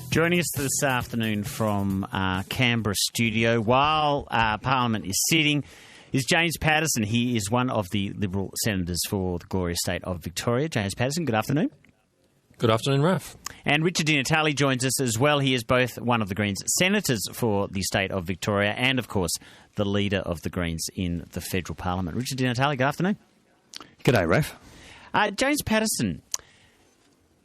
Joining us this afternoon from Canberra studio, while Parliament is sitting, is James Paterson. He is one of the Liberal senators for the glorious state of Victoria. James Paterson, good afternoon. Good afternoon, Raf. And Richard Di Natale joins us as well. He is both one of the Greens senators for the state of Victoria and, of course, the leader of the Greens in the federal parliament. Richard Di Natale, good afternoon. G'day, Raf. James Paterson,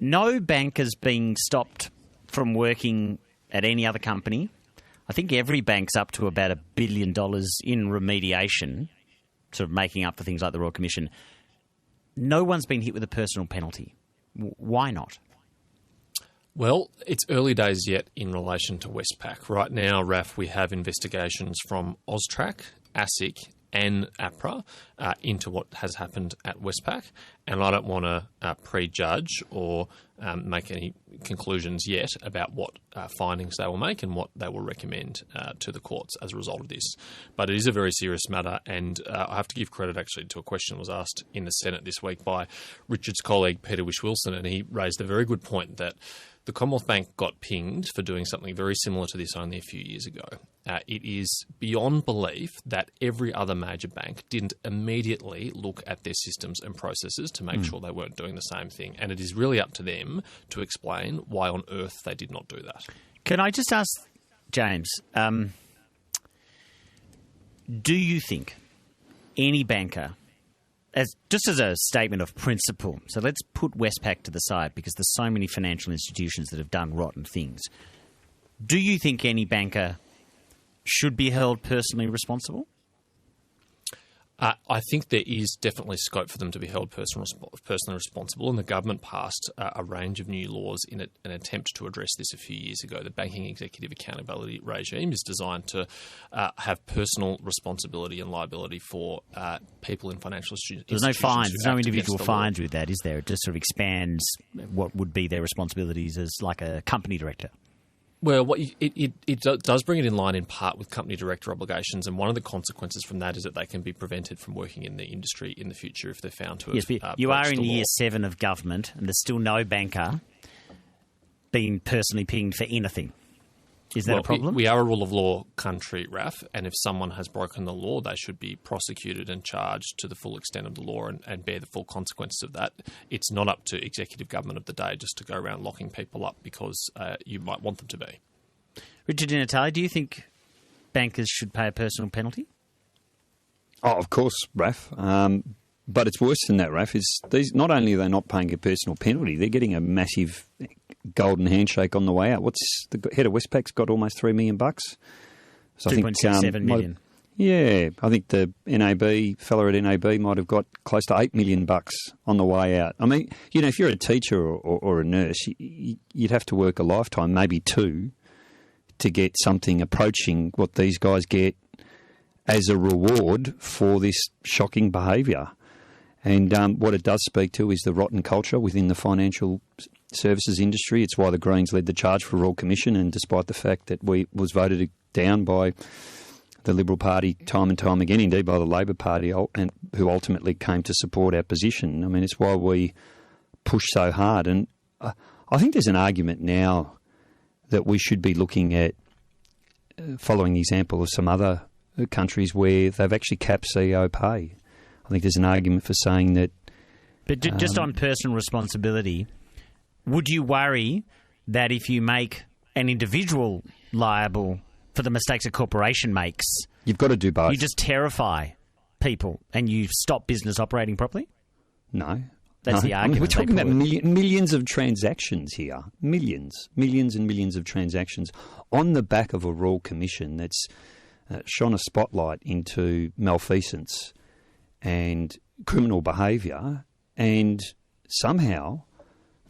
no bankers being stopped from working at any other company. I think every bank's up to about $1 billion in remediation, sort of making up for things like the Royal Commission. No one's been hit with a personal penalty. Why not? Well, it's early days yet in relation to Westpac. Right now, Raf, we have investigations from AUSTRAC, ASIC and APRA into what has happened at Westpac. And I don't want to prejudge or make any conclusions yet about what findings they will make and what they will recommend to the courts as a result of this. But it is a very serious matter, and I have to give credit actually to a question that was asked in the Senate this week by Richard's colleague Peter Whish-Wilson, and he raised a very good point that the Commonwealth Bank got pinged for doing something very similar to this only a few years ago. It is beyond belief that every other major bank didn't immediately look at their systems and processes to make sure they weren't doing the same thing. And it is really up to them to explain why on earth they did not do that. Can I just ask, James, do you think any banker, just as a statement of principle, so let's put Westpac to the side because there's so many financial institutions that have done rotten things. Do you think any banker should be held personally responsible? I think there is definitely scope for them to be held personally responsible, and the government passed a range of new laws in an attempt to address this a few years ago. The Banking Executive Accountability Regime is designed to have personal responsibility and liability for people in financial institutions. There's no fines, there's no individual fines with that, is there? It just sort of expands what would be their responsibilities as like a company director. Well, it does bring it in line in part with company director obligations, and one of the consequences from that is that they can be prevented from working in the industry in the future if they're found to have Yes, but you are in year 7 of government, and there's still no banker being personally pinged for anything. Is that a problem? We are a rule of law country, Raf, and if someone has broken the law, they should be prosecuted and charged to the full extent of the law and bear the full consequences of that. It's not up to executive government of the day just to go around locking people up because you might want them to be. Richard Di Natale, do you think bankers should pay a personal penalty? Oh, of course, Raf. But it's worse than that, Raf. Not only are they not paying a personal penalty, they're getting a massive golden handshake on the way out. What's the head of Westpac's got almost $3 million? So 2.67 million. Yeah, I think the fella at NAB might have got close to $8 million on the way out. I mean, you know, if you're a teacher or a nurse, you'd have to work a lifetime, maybe 2, to get something approaching what these guys get as a reward for this shocking behaviour. And what it does speak to is the rotten culture within the financial services industry. It's why the Greens led the charge for a Royal Commission, and despite the fact that we was voted down by the Liberal Party time and time again, indeed by the Labor Party, and who ultimately came to support our position. I mean, it's why we push so hard. And I think there's an argument now that we should be looking at following the example of some other countries where they've actually capped CEO pay. I think there's an argument for saying that... But just on personal responsibility, would you worry that if you make an individual liable for the mistakes a corporation makes... You've got to do both. You just terrify people and you stop business operating properly? No. That's the argument. We're talking about millions of transactions here. Millions and millions of transactions on the back of a Royal Commission that's shone a spotlight into malfeasance and criminal behaviour, and somehow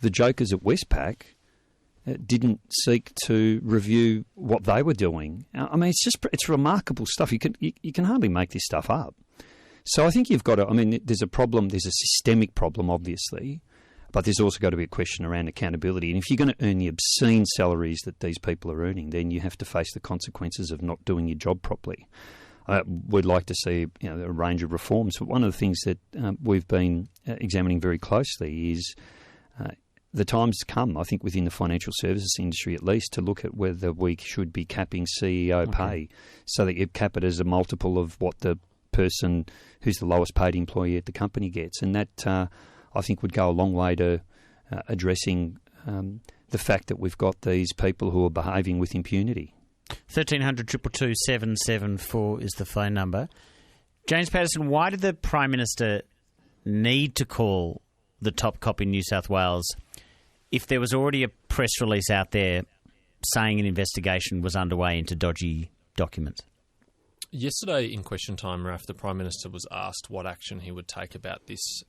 the jokers at Westpac didn't seek to review what they were doing. I mean, it's remarkable stuff. You can hardly make this stuff up. So I think you've got to, I mean, there's a problem, there's a systemic problem, obviously, but there's also got to be a question around accountability. And if you're going to earn the obscene salaries that these people are earning, then you have to face the consequences of not doing your job properly. We'd like to see a range of reforms. But one of the things that we've been examining very closely is the time's come, I think, within the financial services industry at least, to look at whether we should be capping CEO pay so that you cap it as a multiple of what the person who's the lowest paid employee at the company gets. And that, I think, would go a long way to addressing the fact that we've got these people who are behaving with impunity. 1300 222 774 is the phone number. James Paterson, why did the Prime Minister need to call the top cop in New South Wales if there was already a press release out there saying an investigation was underway into dodgy documents? Yesterday in question time, Raf, the Prime Minister was asked what action he would take about this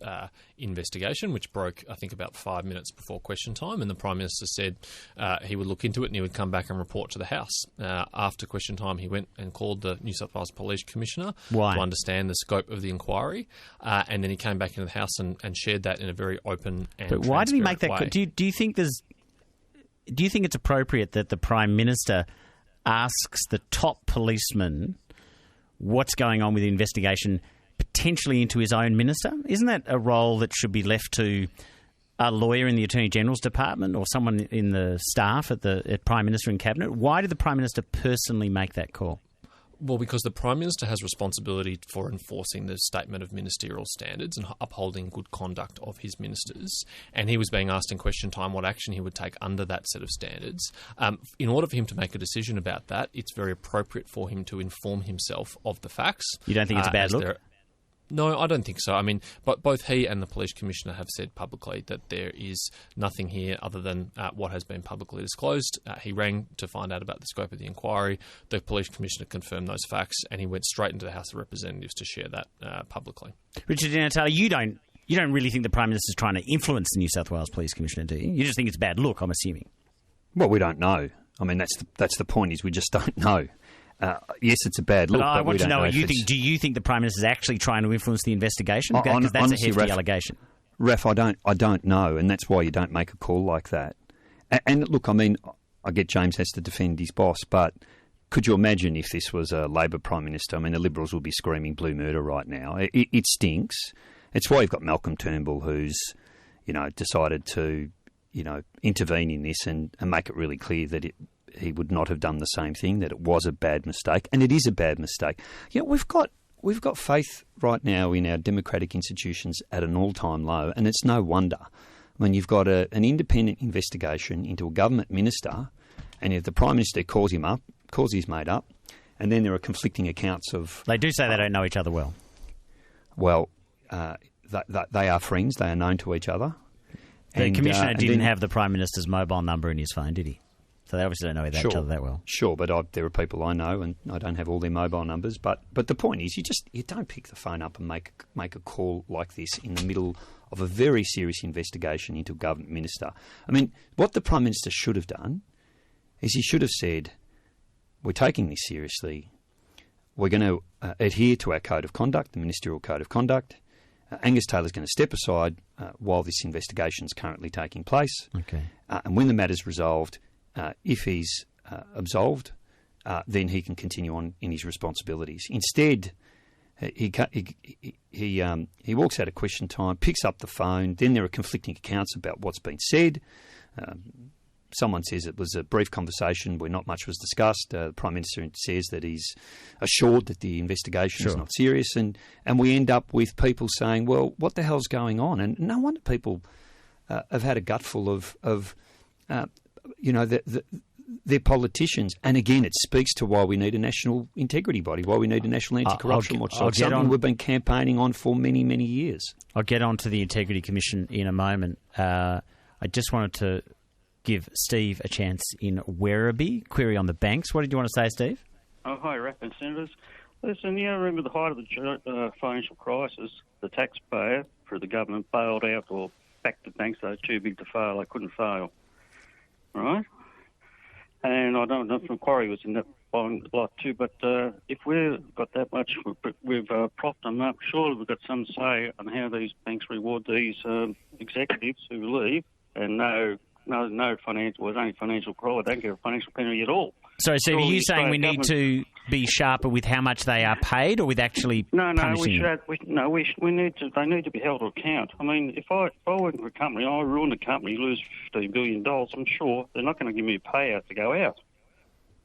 investigation, which broke, I think, about 5 minutes before question time. And the Prime Minister said he would look into it and he would come back and report to the House. After question time, he went and called the New South Wales Police Commissioner to understand the scope of the inquiry. And then he came back into the House and shared that in a very open and But why did he make that? way. Do you think it's appropriate that the Prime Minister asks the top policeman what's going on with the investigation, potentially into his own minister? Isn't that a role that should be left to a lawyer in the Attorney General's department or someone in the staff at Prime Minister and Cabinet? Why did the Prime Minister personally make that call? Well, because the Prime Minister has responsibility for enforcing the statement of ministerial standards and upholding good conduct of his ministers. And he was being asked in question time what action he would take under that set of standards. In order for him to make a decision about that, it's very appropriate for him to inform himself of the facts. You don't think it's a bad look? No, I don't think so. I mean, but both he and the Police Commissioner have said publicly that there is nothing here other than what has been publicly disclosed. He rang to find out about the scope of the inquiry. The Police Commissioner confirmed those facts, and he went straight into the House of Representatives to share that publicly. Richard Natale, you don't really think the Prime Minister is trying to influence the New South Wales Police Commissioner, do you? You just think it's a bad look, I'm assuming. Well, we don't know. I mean, that's the point, is we just don't know. Yes, it's a bad look. But I want to know what you think. it's... Do you think the Prime Minister is actually trying to influence the investigation? Because that's honestly, a hefty Raf, allegation. Raf, I don't know, and that's why you don't make a call like that. And look, I mean, I get James has to defend his boss, but could you imagine if this was a Labor Prime Minister? I mean, the Liberals would be screaming blue murder right now. It stinks. It's why you've got Malcolm Turnbull, who's, decided to, intervene in this and make it really clear that he would not have done the same thing, that it was a bad mistake, and it is a bad mistake. We've got faith right now in our democratic institutions at an all-time low, and it's no wonder when you've got an independent investigation into a government minister, and if the Prime Minister calls his mate up, and then there are conflicting accounts of... They do say they don't know each other well. Well, they are friends, they are known to each other. The Commissioner didn't have the Prime Minister's mobile number in his phone, did he? So they obviously don't know each other that well. Sure, but there are people I know, and I don't have all their mobile numbers. But the point is, you don't pick the phone up and make a call like this in the middle of a very serious investigation into a government minister. I mean, what the Prime Minister should have done is he should have said, we're taking this seriously. We're going to adhere to our code of conduct, the ministerial code of conduct. Angus Taylor's going to step aside while this investigation is currently taking place. Okay. And when the matter's resolved, if he's absolved, then he can continue on in his responsibilities. Instead, he walks out of question time, picks up the phone. Then there are conflicting accounts about what's been said. Someone says it was a brief conversation where not much was discussed. The Prime Minister says that he's assured that the investigation is not serious, and we end up with people saying, "Well, what the hell's going on?" And no wonder people have had a gutful of they're politicians. And again, it speaks to why we need a national integrity body, why we need a national anti-corruption watchdog, something we've been campaigning on for many, many years. I'll get on to the Integrity Commission in a moment. I just wanted to give Steve a chance in Werribee. Query on the banks. What did you want to say, Steve? Oh, hi, Raf and Senators. Listen, remember the height of the financial crisis, the taxpayer for the government bailed out or backed the banks that were too big to fail, they couldn't fail. Right? And I don't know if Macquarie was in that lot too, but if we've got that much, we've propped them up, surely we've got some say on how these banks reward these executives who leave, and no financial, well, it's only financial crime. I don't get a financial penalty at all. Sorry, Steve, are you saying we need to... be sharper with how much they are paid, or with actually punishing them? They need to be held to account. I mean, if I work for a company, I ruin the company, lose $15 billion, I'm sure they're not going to give me a payout to go out.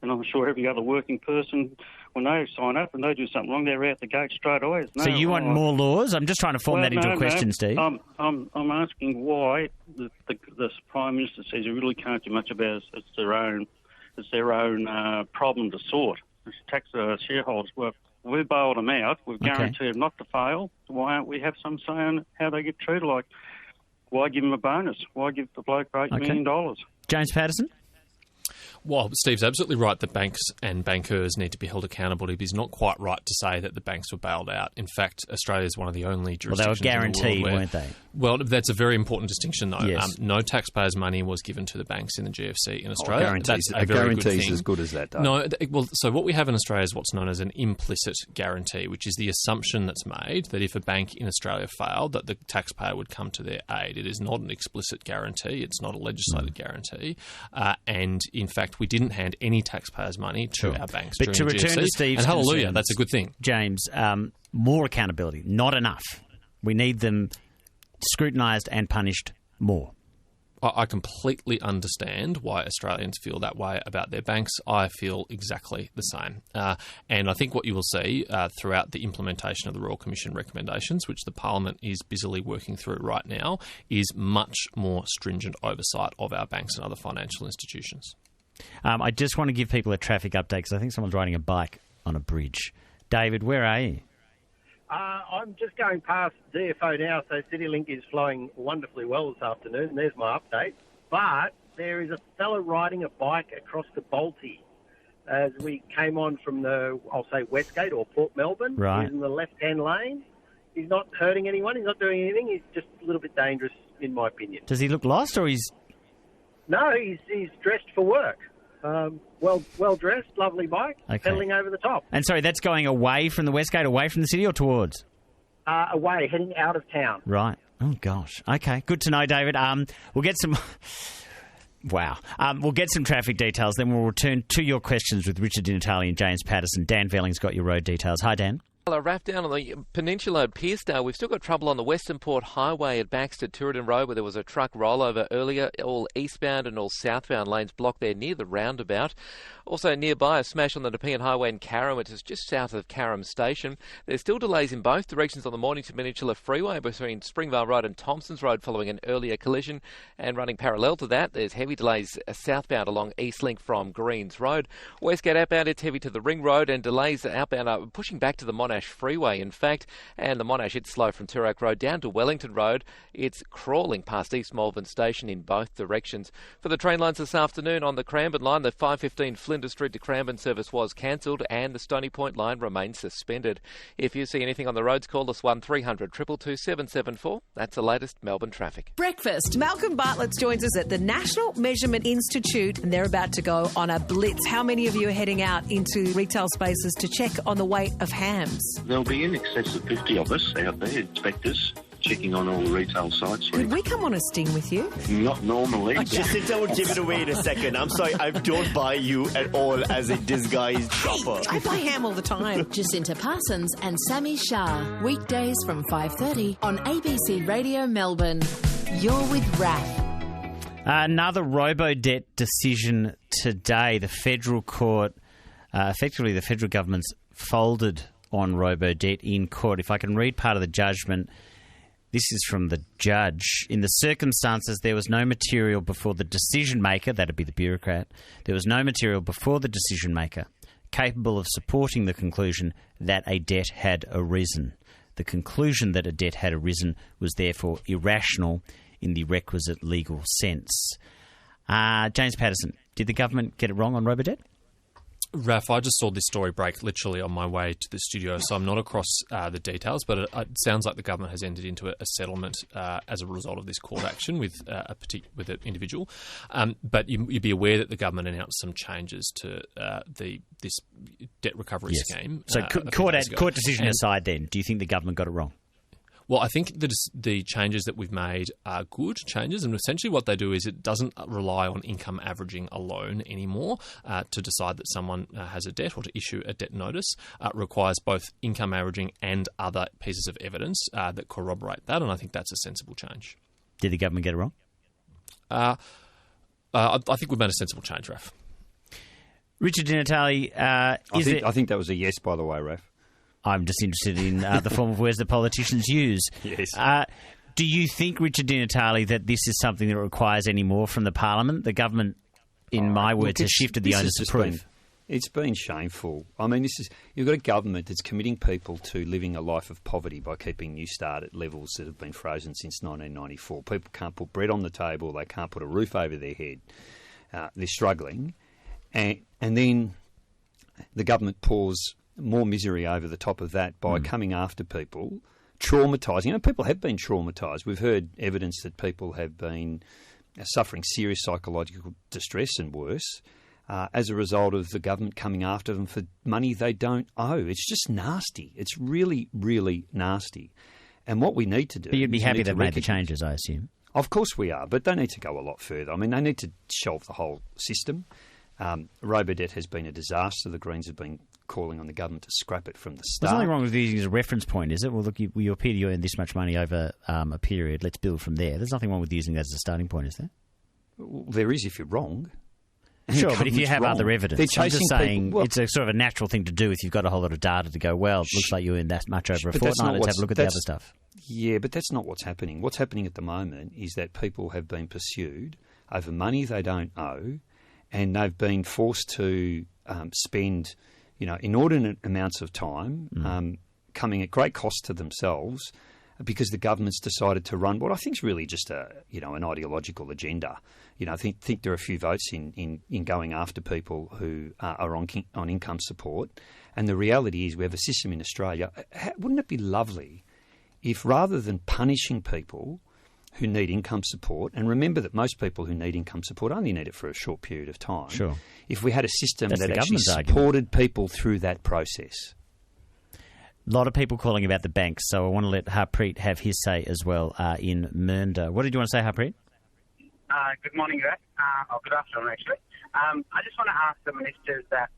And I'm sure every other working person, when they sign up and they do something wrong, they're out the gate straight away. So you want more laws? I'm just trying to form that into a question, Steve. I'm asking why the Prime Minister says you really can't do much about it. It's their own problem to sort. It's tax shareholders. Well, we've bailed them out. We've guaranteed them not to fail. Why don't we have some say on how they get treated? Like, why give them a bonus? Why give the bloke $8 million? James Paterson? Well, Steve's absolutely right that banks and bankers need to be held accountable. It is not quite right to say that the banks were bailed out. In fact, Australia is one of the only jurisdictions they were guaranteed, in the world weren't they? Well, that's a very important distinction, though. Yes. No taxpayers' money was given to the banks in the GFC in Australia. Guarantees, that's a very good thing. as good as that, though. No, so what we have in Australia is what's known as an implicit guarantee, which is the assumption that's made that if a bank in Australia failed, that the taxpayer would come to their aid. It is not an explicit guarantee. It's not a legislated guarantee. And, in fact, we didn't hand any taxpayers' money to our banks But during to the return GFC. to Steve's and hallelujah, concerns, that's a good thing. James, more accountability, not enough. We need them scrutinised and punished more. I completely understand why Australians feel that way about their banks. I feel exactly the same. And I think what you will see throughout the implementation of the Royal Commission recommendations, which the Parliament is busily working through right now, is much more stringent oversight of our banks and other financial institutions. I just want to give people a traffic update because I think someone's riding a bike on a bridge. David, where are you? I'm just going past DFO now, so CityLink is flowing wonderfully well this afternoon. There's my update. But there is a fellow riding a bike across the Balti as we came on from I'll say Westgate or Port Melbourne. Right. He's in the left-hand lane. He's not hurting anyone. He's not doing anything. He's just a little bit dangerous, in my opinion. Does he look lost or he's... No, he's dressed for work. Well dressed, lovely bike, pedalling over the top. And sorry, that's going away from the Westgate, away from the city or towards? Away, heading out of town. Right. Oh, gosh. Okay, good to know, David. We'll get some... Wow. We'll get some traffic details, then we'll return to your questions with Richard Natale and James Paterson. Dan Velling's got your road details. Hi, Dan. Hello, Raf. Down on the Peninsula at Pearcedale, we've still got trouble on the Western Port Highway at Baxter Tooradin Road, where there was a truck rollover earlier. All eastbound and all southbound lanes blocked there near the roundabout. Also nearby, a smash on the Nepean Highway in Carrum, which is just south of Carrum Station. There's still delays in both directions on the Mornington Peninsula Freeway between Springvale Road and Thompsons Road following an earlier collision. And running parallel to that, there's heavy delays southbound along Eastlink from Greens Road. Westgate outbound, it's heavy to the Ring Road, and delays outbound are pushing back to the Monash Freeway, in fact. And the Monash, it's slow from Toorak Road down to Wellington Road. It's crawling past East Malvern Station in both directions. For the train lines this afternoon on the Cranbourne line, the 5:15 Flinders Street to Cranbourne service was cancelled and the Stony Point line remains suspended. If you see anything on the roads, call us 1300 222 774. That's the latest Melbourne traffic. Breakfast. Malcolm Bartlett joins us at the National Measurement Institute and they're about to go on a blitz. How many of you are heading out into retail spaces to check on the weight of hams? There'll be in excess of 50 of us out there, inspectors, checking on all the retail sites. Could we come on a sting with you? Not normally. Jacinta would give it away in a second. I'm sorry, I don't buy you at all as a disguised shopper. I buy ham all the time. Jacinta Parsons and Sammy Shah. Weekdays from 5:30 on ABC Radio Melbourne. You're with Raf. Another Robo Debt decision today. The federal court, effectively the federal government's folded on Robo Debt in court. If I can read part of the judgment, this is from the judge. In the circumstances, there was no material before the decision maker, that'd be the bureaucrat, there was no material before the decision maker capable of supporting the conclusion that a debt had arisen. The conclusion that a debt had arisen was therefore irrational in the requisite legal sense. James Paterson, did the government get it wrong on Robo Debt? Raf, I just saw this story break literally on my way to the studio, so I'm not across the details, but it sounds like the government has entered into a settlement as a result of this court action with an individual. But you'd be aware that the government announced some changes to this debt recovery scheme. So court decision aside then, do you think the government got it wrong? Well, I think the changes that we've made are good changes, and essentially what they do is it doesn't rely on income averaging alone anymore to decide that someone has a debt or to issue a debt notice. It requires both income averaging and other pieces of evidence that corroborate that, and I think that's a sensible change. Did the government get it wrong? I think we've made a sensible change, Raf. Richard Di Natale, I think that was a yes, by the way, Raf. I'm just interested in the form of words that politicians use. Yes. Do you think, Richard Di Natale, that this is something that requires any more from the Parliament? The government, in my words, has shifted the onus of proof. It's been shameful. I mean, you've got a government that's committing people to living a life of poverty by keeping Newstart at levels that have been frozen since 1994. People can't put bread on the table. They can't put a roof over their head. They're struggling. And then the government pours more misery over the top of that by coming after people, traumatising. You know, people have been traumatised. We've heard evidence that people have been suffering serious psychological distress and worse as a result of the government coming after them for money they don't owe. It's just nasty. It's really, really nasty. And what we need to do... But you'd be happy they've made the changes, I assume. Of course we are, but they need to go a lot further. I mean, they need to shelve the whole system. Robo Debt has been a disaster. The Greens have been calling on the government to scrap it from the start. There's nothing wrong with using it as a reference point, is it? Well, look, you appear to earn this much money over a period. Let's build from there. There's nothing wrong with using that as a starting point, is there? Well, there is if you're wrong. Sure, but if you have other evidence, I'm just saying people, it's a sort of a natural thing to do if you've got a whole lot of data to go, well, it looks like you earned that much over a fortnight, let's have a look at the other stuff. Yeah, but that's not what's happening. What's happening at the moment is that people have been pursued over money they don't owe, and they've been forced to spend, inordinate amounts of time coming at great cost to themselves because the government's decided to run what I think is really just an ideological agenda. I think there are a few votes in going after people who are on income support, and the reality is we have a system in Australia. Wouldn't it be lovely if rather than punishing people who need income support, and remember that most people who need income support only need it for a short period of time. Sure. If we had a system that actually supported people through that process. A lot of people calling about the banks, so I want to let Harpreet have his say as well in Mernda. What did you want to say, Harpreet? Good morning, Greg. Or good afternoon, actually. I just want to ask the ministers that,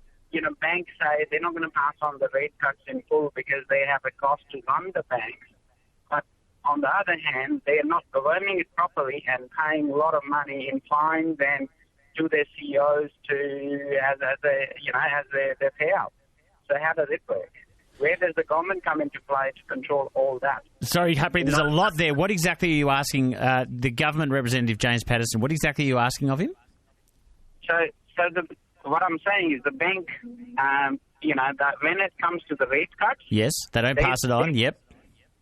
banks say they're not going to pass on the rate cuts in full because they have a cost to run the banks. But on the other hand, they are not governing it properly and paying a lot of money in fines and to their CEOs as their payout. So how does it work? Where does the government come into play to control all that? Sorry, Harpreet, there's a lot there. What exactly are you asking the government representative, James Paterson? What exactly are you asking of him? What I'm saying is the bank, that when it comes to the rate cuts... Yes, they don't pass it on, yep.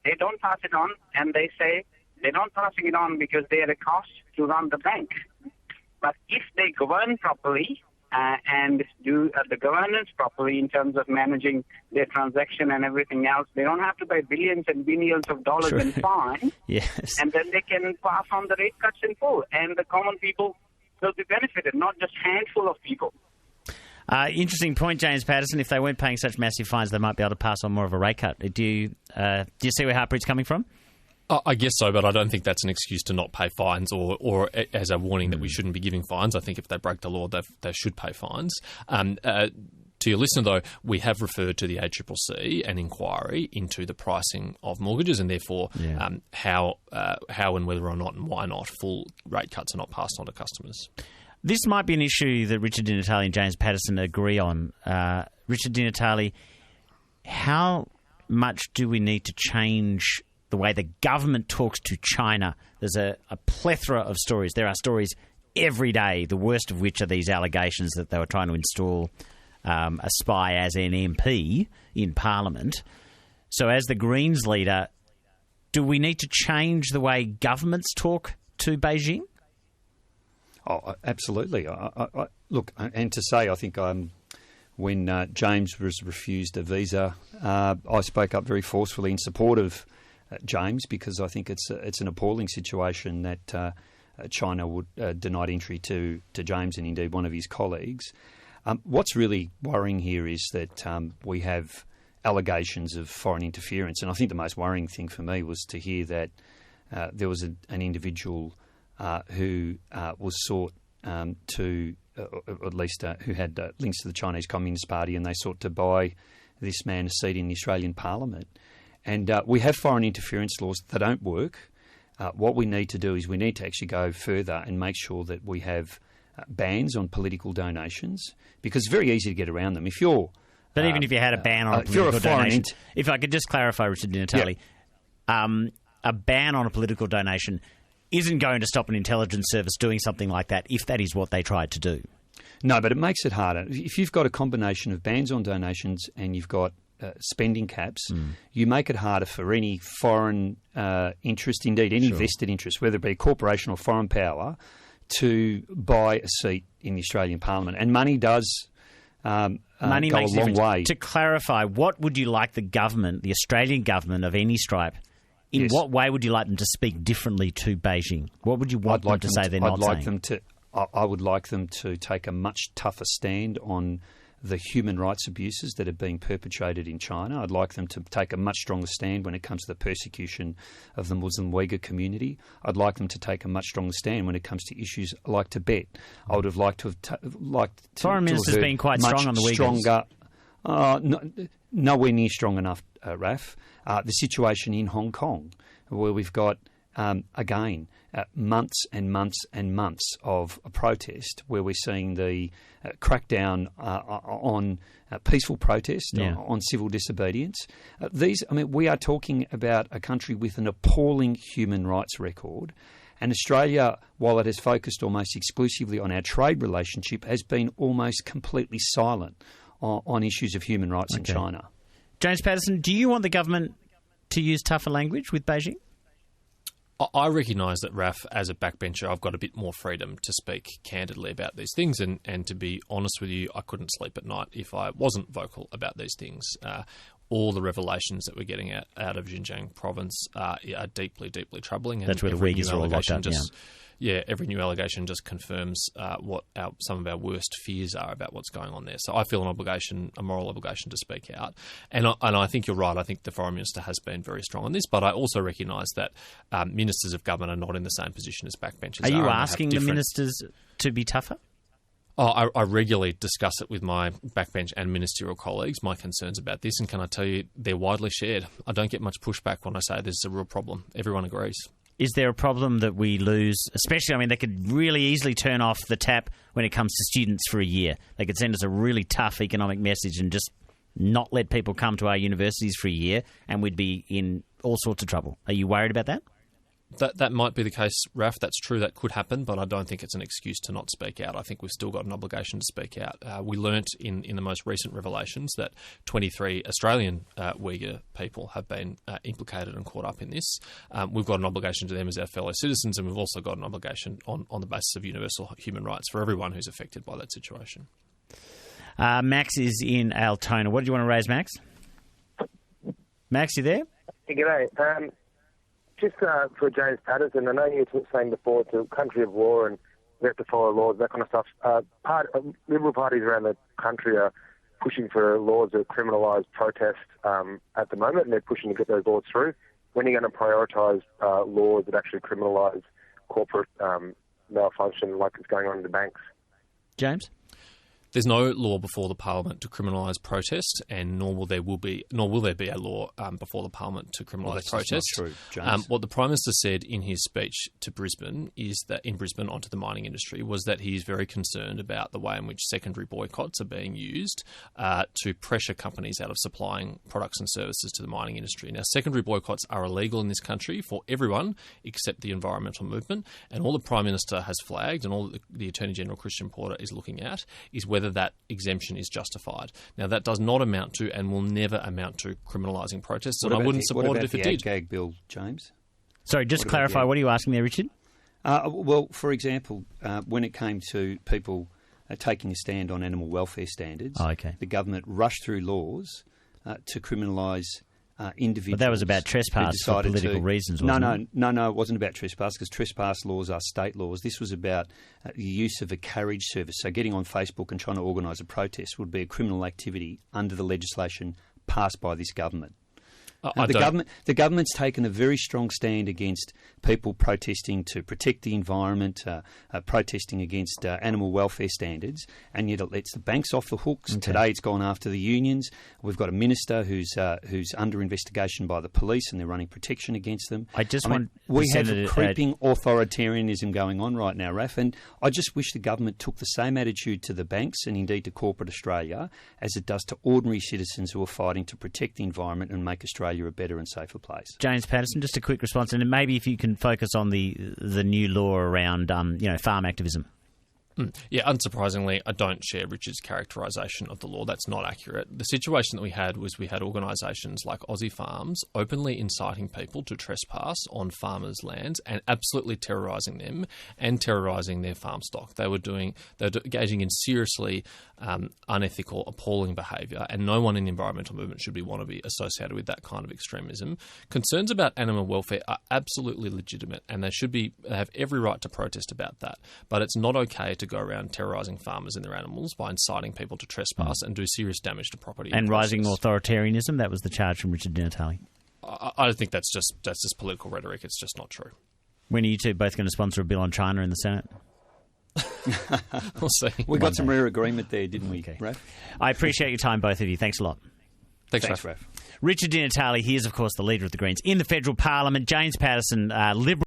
They don't pass it on, and they say they're not passing it on because they are a cost to run the bank. But if they govern properly and do the governance properly in terms of managing their transaction and everything else, they don't have to pay billions and billions of dollars in fines. Yes. And then they can pass on the rate cuts in full, and the common people will be benefited, not just a handful of people. Interesting point, James Paterson. If they weren't paying such massive fines, they might be able to pass on more of a rate cut. Do you see where Harpreet's coming from? I guess so, but I don't think that's an excuse to not pay fines or as a warning that we shouldn't be giving fines. I think if they break the law, they should pay fines. To your listener, though, we have referred to the ACCC an inquiry into the pricing of mortgages and therefore how and whether or not and why not full rate cuts are not passed on to customers. This might be an issue that Richard Di Natale and James Paterson agree on. Richard Di Natale, how much do we need to change the way the government talks to China? There's a plethora of stories. There are stories every day, the worst of which are these allegations that they were trying to install a spy as an MP in Parliament. So as the Greens leader, do we need to change the way governments talk to Beijing? Oh, absolutely. Look, and to say, I think when James was refused a visa, I spoke up very forcefully in support of James because I think it's an appalling situation that China would denied entry to James and indeed one of his colleagues. What's really worrying here is that we have allegations of foreign interference. And I think the most worrying thing for me was to hear that there was an individual who was sought to, or at least who had links to the Chinese Communist Party, and they sought to buy this man a seat in the Australian Parliament. And we have foreign interference laws that don't work. What we need to do is we need to actually go further and make sure that we have bans on political donations, because it's very easy to get around them. If you're But even if you had a ban on a political donation, if I could just clarify, Richard Natale, a ban on a political donation isn't going to stop an intelligence service doing something like that if that is what they tried to do. No, but it makes it harder. If you've got a combination of bans on donations and you've got spending caps, you make it harder for any foreign interest, indeed any vested interest, whether it be a corporation or foreign power, to buy a seat in the Australian Parliament. And money does money go makes a long way. To clarify, what would you like the government, the Australian government of any stripe, in what way would you like them to speak differently to Beijing? What would you want them to say they're not saying? I would like them to take a much tougher stand on the human rights abuses that are being perpetrated in China. I'd like them to take a much stronger stand when it comes to the persecution of the Muslim Uyghur community. I'd like them to take a much stronger stand when it comes to issues like Tibet. I would have liked to have Foreign Minister's been quite strong on the Uyghurs. Nowhere near strong enough, Raf. The situation in Hong Kong, where we've got, again, months and months and months of a protest, where we're seeing the crackdown on peaceful protest, on civil disobedience. We are talking about a country with an appalling human rights record. And Australia, while it has focused almost exclusively on our trade relationship, has been almost completely silent on issues of human rights in China. James Paterson, do you want the government to use tougher language with Beijing? I recognise that, Raf, as a backbencher, I've got a bit more freedom to speak candidly about these things. And to be honest with you, I couldn't sleep at night if I wasn't vocal about these things. All the revelations that we're getting out of Xinjiang province are deeply, deeply troubling. And that's where the Uyghurs are all locked up, every new allegation just confirms what some of our worst fears are about what's going on there. So I feel a moral obligation to speak out. And I think you're right. I think the Foreign Minister has been very strong on this, but I also recognise that ministers of government are not in the same position as backbenchers. Are you asking the ministers to be tougher? I regularly discuss it with my backbench and ministerial colleagues, my concerns about this, and can I tell you, they're widely shared. I don't get much pushback when I say this is a real problem. Everyone agrees. Is there a problem that we lose? Especially, they could really easily turn off the tap when it comes to students for a year. They could send us a really tough economic message and just not let people come to our universities for a year, and we'd be in all sorts of trouble. Are you worried about that? That might be the case, Raf. That's true. That could happen, but I don't think it's an excuse to not speak out. I think we've still got an obligation to speak out. We learnt in the most recent revelations that 23 Australian Uyghur people have been implicated and caught up in this. We've got an obligation to them as our fellow citizens, and we've also got an obligation on the basis of universal human rights for everyone who's affected by that situation. Max is in Altona. What do you want to raise, Max? Max, you there? Hey, g'day. Just for James Paterson, I know you were saying before it's a country of law and we have to follow laws, that kind of stuff. Liberal parties around the country are pushing for laws that criminalise protest at the moment, and they're pushing to get those laws through. When are you going to prioritise laws that actually criminalise corporate malfunction like it's going on in the banks? James? There's no law before the Parliament to criminalise protest, and nor will there be a law before the Parliament to criminalise protest. Not true, James. What the Prime Minister said in his speech to Brisbane onto the mining industry was that he's very concerned about the way in which secondary boycotts are being used to pressure companies out of supplying products and services to the mining industry. Now, secondary boycotts are illegal in this country for everyone except the environmental movement, and all the Prime Minister has flagged and all the Attorney General Christian Porter is looking at is whether that exemption is justified. Now, that does not amount to and will never amount to criminalising protests, and I wouldn't support it if it did. Gag bill, James? Sorry, just clarify, what are you asking there, Richard? Well, for example, when it came to people taking a stand on animal welfare standards, the government rushed through laws to criminalise individuals. But that was about trespass for political reasons, wasn't it? No, it wasn't about trespass, because trespass laws are state laws. This was about the use of a carriage service. So getting on Facebook and trying to organise a protest would be a criminal activity under the legislation passed by this government. I don't. The government's taken a very strong stand against people protesting to protect the environment, protesting against animal welfare standards, and yet it lets the banks off the hooks. Okay. Today it's gone after the unions. We've got a minister who's under investigation by the police, and they're running protection against them. We have a creeping authoritarianism going on right now, Raf, and I just wish the government took the same attitude to the banks and indeed to corporate Australia as it does to ordinary citizens who are fighting to protect the environment and make Australia a better and safer place. James Paterson, just a quick response, and maybe if you can focus on the new law around farm activism. Yeah, unsurprisingly, I don't share Richard's characterisation of the law. That's not accurate. The situation that we had was we had organisations like Aussie Farms openly inciting people to trespass on farmers' lands and absolutely terrorising them and terrorising their farm stock. They were engaging in seriously unethical, appalling behaviour, and no one in the environmental movement should want to be associated with that kind of extremism. Concerns about animal welfare are absolutely legitimate, and they have every right to protest about that. But it's not okay to go around terrorising farmers and their animals by inciting people to trespass and do serious damage to property. And rising authoritarianism, that was the charge from Richard Di Natale. I think that's just political rhetoric. It's just not true. When are you two both going to sponsor a bill on China in the Senate? We'll see. We got some rare agreement there, didn't we, Raf? I appreciate your time, both of you. Thanks a lot. Thanks, Raf. Richard Di Natale, he is, of course, the leader of the Greens in the federal parliament. James Paterson, Liberal.